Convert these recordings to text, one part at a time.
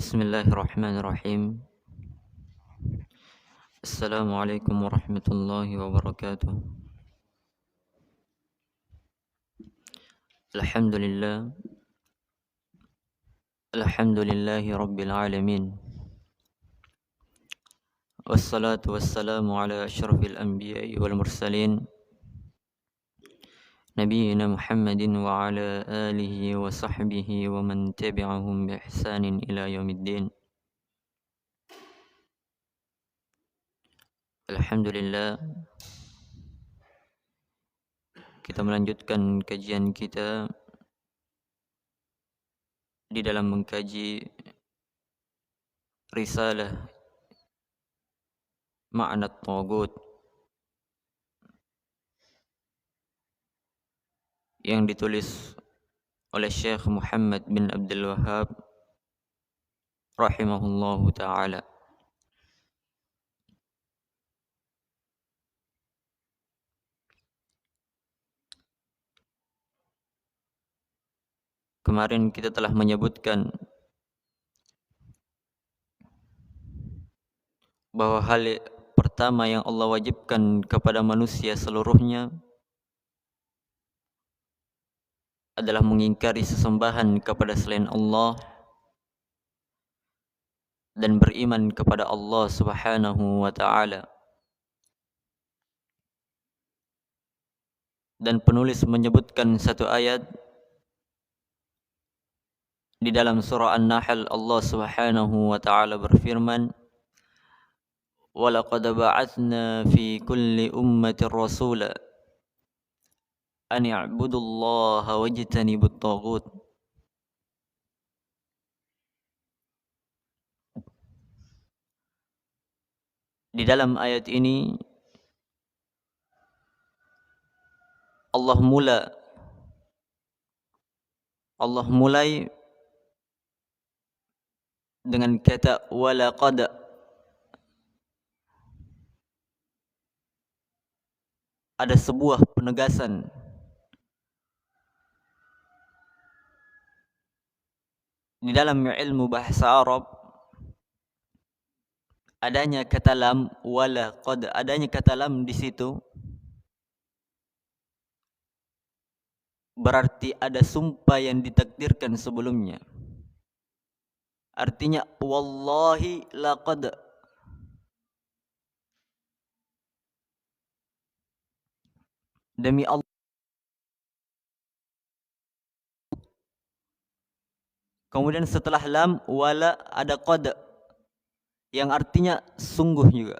Bismillahirrahmanirrahim. Assalamualaikum warahmatullahi wabarakatuh. Alhamdulillah. Alhamdulillahi rabbil alamin. Wassalatu wassalamu ala asyrafil anbiya'i wal mursalin. Nabiyyina Muhammadin wa ala alihi wa sahbihi wa man tabi'ahum bi ihsanin ila yaumiddin. Alhamdulillah, kita melanjutkan kajian kita di dalam mengkaji risalah Ma'na Taghut yang ditulis oleh Syekh Muhammad bin Abdul Wahhab rahimahullahu taala. Kemarin kita telah menyebutkan bahwa hal pertama yang Allah wajibkan kepada manusia seluruhnya adalah mengingkari sesembahan kepada selain Allah dan beriman kepada Allah Subhanahu wa taala. Dan penulis menyebutkan satu ayat di dalam surah An-Nahl. Allah Subhanahu wa taala berfirman, "Wa laqad ba'atsna fi kulli ummatin rasula an i'budullaha wajtanibut taghut." Di dalam ayat ini Allah mulai dengan kata walaqad. Ada sebuah penegasan di dalam ilmu bahasa Arab. Adanya kata lam, walaqad, adanya kata lam di situ berarti ada sumpah yang ditakdirkan sebelumnya. Artinya wallahi laqad, demi Allah. Kemudian setelah lam wala ada qad yang artinya sungguh juga.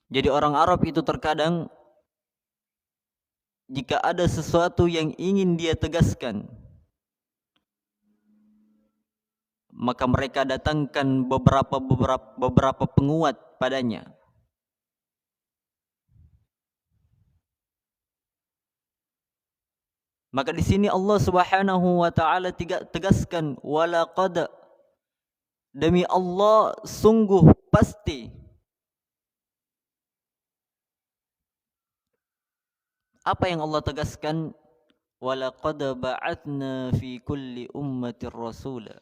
Jadi orang Arab itu terkadang jika ada sesuatu yang ingin dia tegaskan, maka mereka datangkan beberapa penguat padanya. Maka di sini Allah Subhanahu wa taala tegaskan walaqad, demi Allah sungguh pasti. Apa yang Allah tegaskan? Walaqad ba'atsna fi kulli ummatin rasula.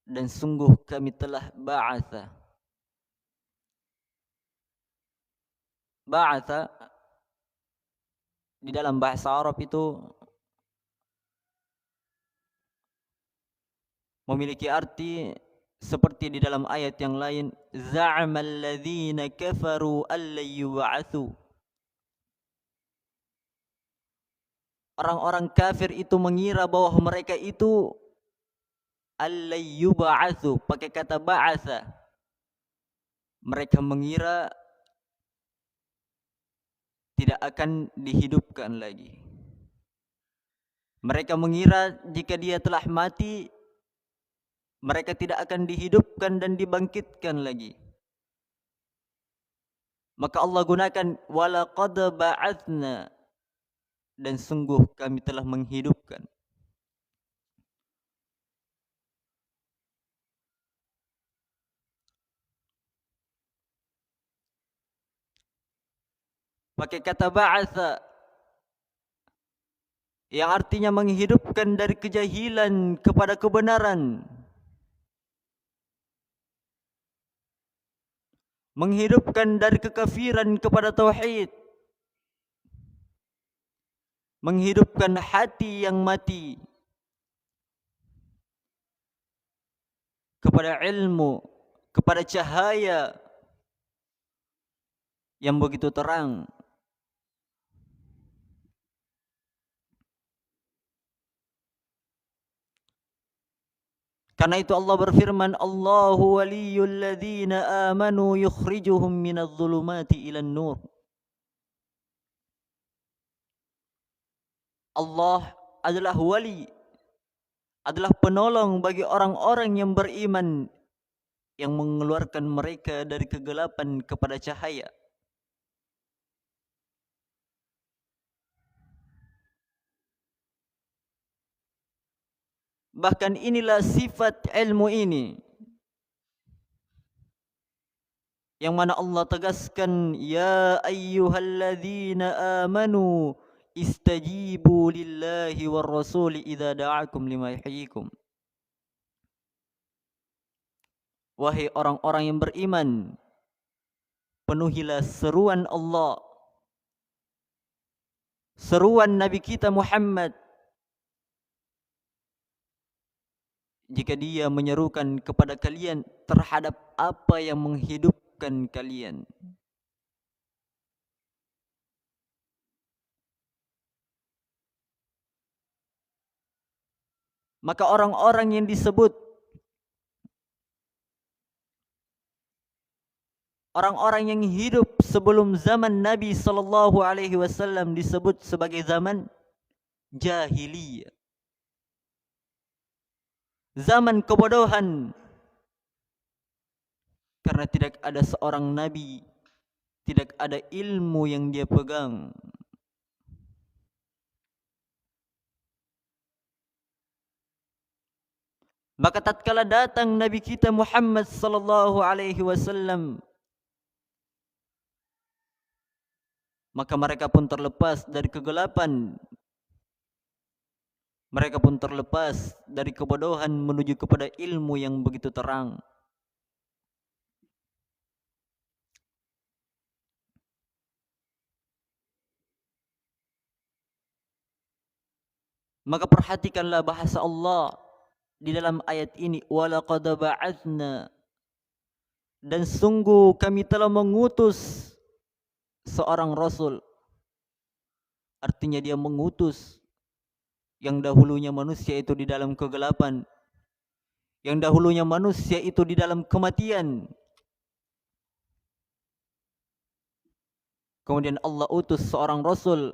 Dan sungguh kami telah ba'atha. Ba'atha di dalam bahasa Arab itu memiliki arti seperti di dalam ayat yang lain, za'amal ladzina kafaru alla yub'atsu. Orang-orang kafir itu mengira bahwa mereka itu alla yub'atsu, pakai kata ba'atsa. Mereka mengira tidak akan dihidupkan lagi. Mereka mengira jika dia telah mati, mereka tidak akan dihidupkan dan dibangkitkan lagi. Maka Allah gunakan walaqad ba'atsna, dan sungguh kami telah menghidupkan. Pakai kata ba'atsa yang artinya menghidupkan dari kejahilan kepada kebenaran, menghidupkan dari kekafiran kepada tauhid, menghidupkan hati yang mati kepada ilmu, kepada cahaya yang begitu terang. Karena itu Allah berfirman, Allahu waliyul ladzina amanu yukhrijuhum minadh dhulumati ilan nur. Allah adalah wali, adalah penolong bagi orang-orang yang beriman, yang mengeluarkan mereka dari kegelapan kepada cahaya. Bahkan inilah sifat ilmu ini, yang mana Allah tegaskan, ya ayyuhalladzina amanu istajibu lillahi war rasuli idza da'akum lima yuhyikum. Wahai orang-orang yang beriman, penuhilah seruan Allah, seruan Nabi kita Muhammad, jika dia menyerukan kepada kalian terhadap apa yang menghidupkan kalian. Maka orang-orang yang disebut orang-orang yang hidup sebelum zaman Nabi SAW disebut sebagai zaman jahiliyah, zaman kebodohan, karena tidak ada seorang Nabi, tidak ada ilmu yang dia pegang. Maka tatkala datang Nabi kita Muhammad SAW, maka mereka pun terlepas dari kegelapan, mereka pun terlepas dari kebodohan menuju kepada ilmu yang begitu terang. Maka perhatikanlah bahasa Allah di dalam ayat ini, walaqad ba'atsna, dan sungguh kami telah mengutus seorang rasul. Artinya dia mengutus yang dahulunya manusia itu di dalam kegelapan, yang dahulunya manusia itu di dalam kematian. Kemudian Allah utus seorang rasul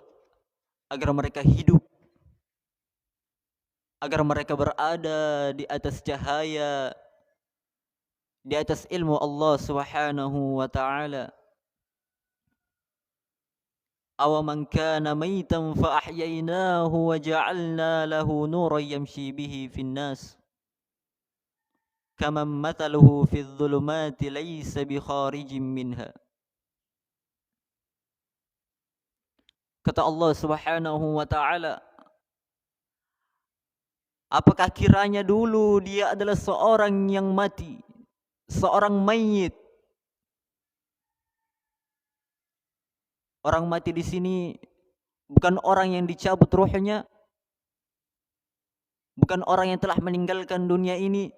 agar mereka hidup, agar mereka berada di atas cahaya, di atas ilmu Allah Subhanahu wa taala. Awaman kana maitan fa ahyaynahu wa ja'alna lahu nuran yamshi bihi fin nas kaman mathaluhu fidh dhulumati laysa bi kharijin minha. Kata Allah Subhanahu wa taala, apakah kiranya dulu dia adalah seorang yang mati, seorang mayit. Orang mati di sini bukan orang yang dicabut ruhnya, bukan orang yang telah meninggalkan dunia ini,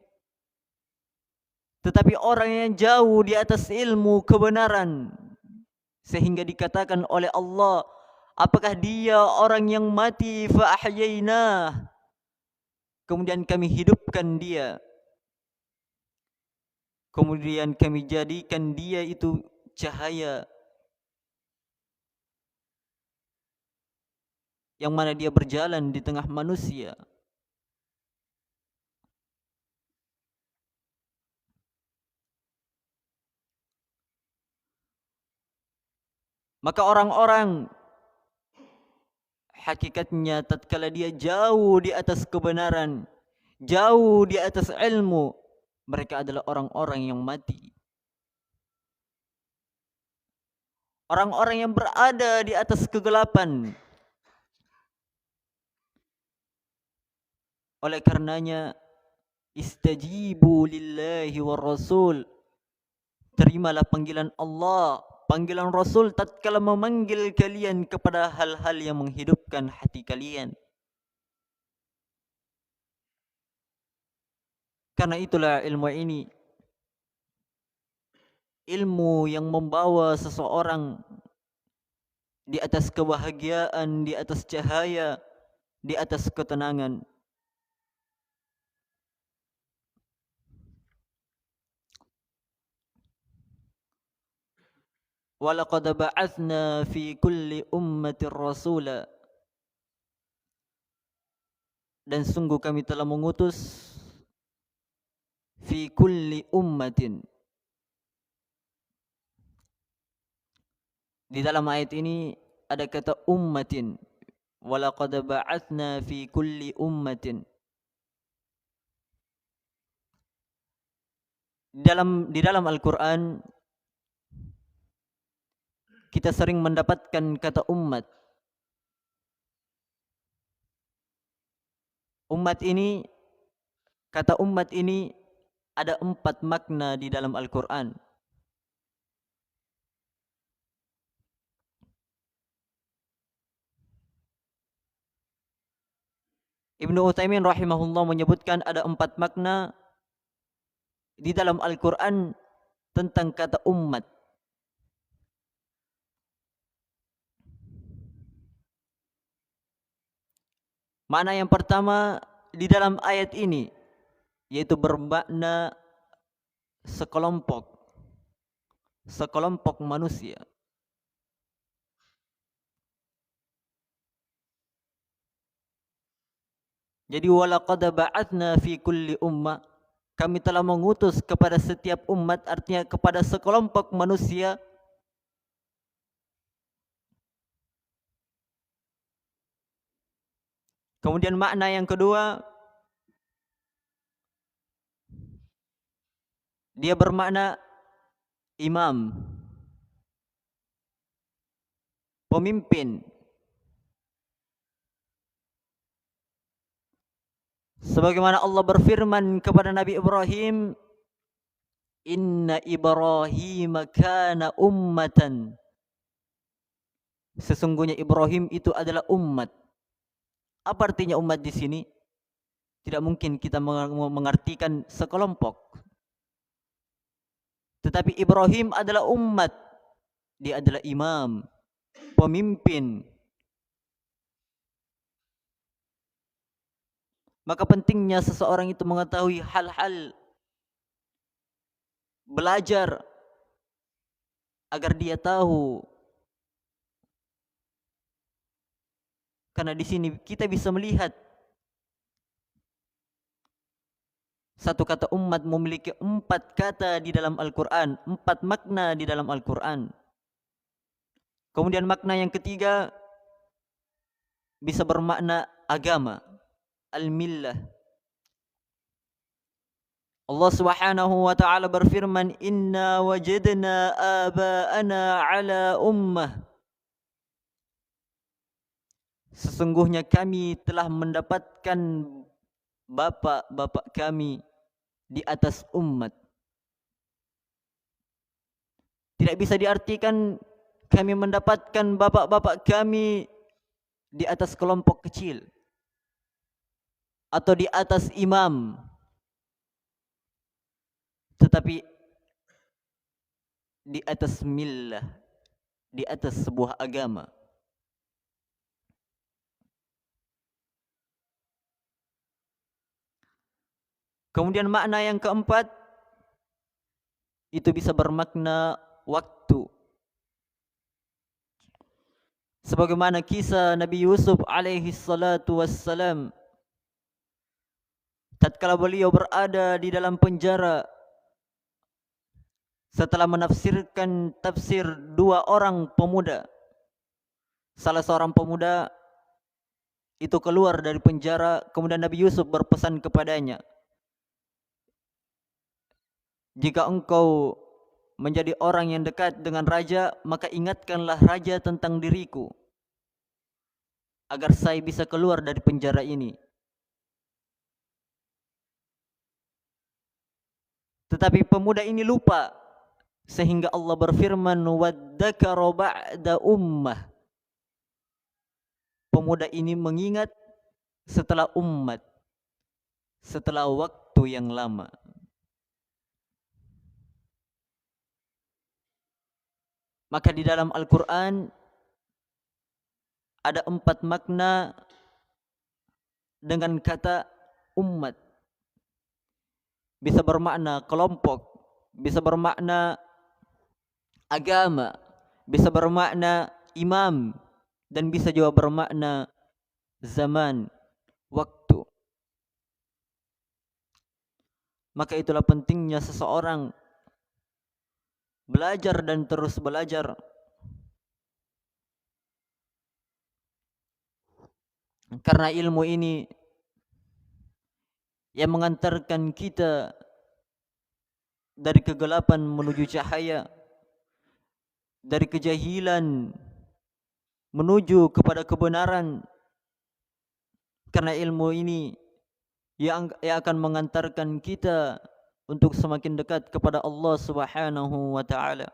tetapi orang yang jauh di atas ilmu kebenaran, sehingga dikatakan oleh Allah, apakah dia orang yang mati fa ahyaynah, kemudian kami hidupkan dia, kemudian kami jadikan dia itu cahaya, yang mana dia berjalan di tengah manusia. Maka orang-orang hakikatnya tatkala dia jauh di atas kebenaran, jauh di atas ilmu, mereka adalah orang-orang yang mati. Orang-orang yang berada di atas kegelapan, Oleh karenanya, istajibu lillahi war rasul. Terimalah panggilan Allah, panggilan Rasul tatkala memanggil kalian kepada hal-hal yang menghidupkan hati kalian. Karena itulah ilmu ini, ilmu yang membawa seseorang di atas kebahagiaan, di atas cahaya, di atas ketenangan. Walaqad ba'atsna fi kulli ummatin rasula. Dan sungguh kami telah mengutus fi kulli ummatin. Di dalam ayat ini ada kata ummatin. Walaqad ba'atsna fi kulli ummatin. Di dalam Al-Qur'an kita sering mendapatkan kata umat. Kata umat ini ada 4 makna di dalam Al-Qur'an. Ibnu Utsaimin rahimahullah menyebutkan ada 4 makna di dalam Al-Qur'an tentang kata umat. Makna yang pertama di dalam ayat ini yaitu bermakna sekelompok manusia. Jadi walaqad ba'atsna fi kulli ummah, kami telah mengutus kepada setiap umat, artinya kepada sekelompok manusia. Kemudian makna yang kedua, dia bermakna imam, pemimpin. Sebagaimana Allah berfirman kepada Nabi Ibrahim, Inna Ibrahim kana ummatan. Sesungguhnya Ibrahim itu adalah umat. Apa artinya umat di sini? Tidak mungkin kita mengartikan sekelompok. Tetapi Ibrahim adalah umat. Dia adalah imam, pemimpin. Maka pentingnya seseorang itu mengetahui hal-hal, belajar agar dia tahu. Karena di sini kita bisa melihat satu kata umat memiliki 4 kata di dalam Al-Quran, 4 makna di dalam Al-Quran. Kemudian makna yang ketiga bisa bermakna agama, al-millah. Allah Subhanahu wa taala berfirman, Inna wajadna aba'ana ala ummah. Sesungguhnya kami telah mendapatkan bapak-bapak kami di atas umat. Tidak bisa diartikan kami mendapatkan bapak-bapak kami di atas kelompok kecil atau di atas imam, tetapi di atas millah, di atas sebuah agama. Kemudian makna yang keempat itu bisa bermakna waktu. Sebagaimana kisah Nabi Yusuf alaihi salatu wassalam, tatkala beliau berada di dalam penjara setelah menafsirkan tafsir 2 orang pemuda. Salah seorang pemuda itu keluar dari penjara, kemudian Nabi Yusuf berpesan kepadanya, jika engkau menjadi orang yang dekat dengan raja, maka ingatkanlah raja tentang diriku agar saya bisa keluar dari penjara ini. Tetapi pemuda ini lupa, sehingga Allah berfirman, wadzakara ba'da ummah. Pemuda ini mengingat setelah umat, setelah waktu yang lama. Maka di dalam Al-Quran ada 4 makna dengan kata umat. Bisa bermakna kelompok, bisa bermakna agama, bisa bermakna imam, dan bisa juga bermakna zaman, waktu. Maka itulah pentingnya seseorang belajar dan terus belajar. Karena ilmu ini yang mengantarkan kita dari kegelapan menuju cahaya, dari kejahilan menuju kepada kebenaran. Karena ilmu ini yang akan mengantarkan kita untuk semakin dekat kepada Allah Subhanahu wa taala.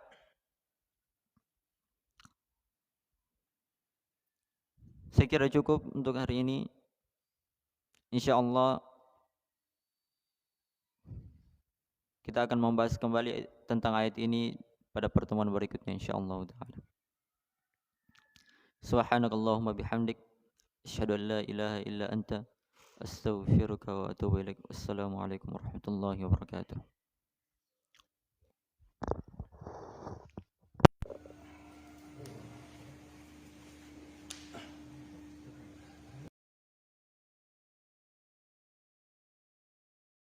Saya kira cukup untuk hari ini. Insyaallah kita akan membahas kembali tentang ayat ini pada pertemuan berikutnya insyaallah taala. Subhanakallahumma bihamdik asyhadu an la ilaha illa anta astaghfiruka wa atubu ilaik. Wassalamualaikum warahmatullahi wabarakatuh.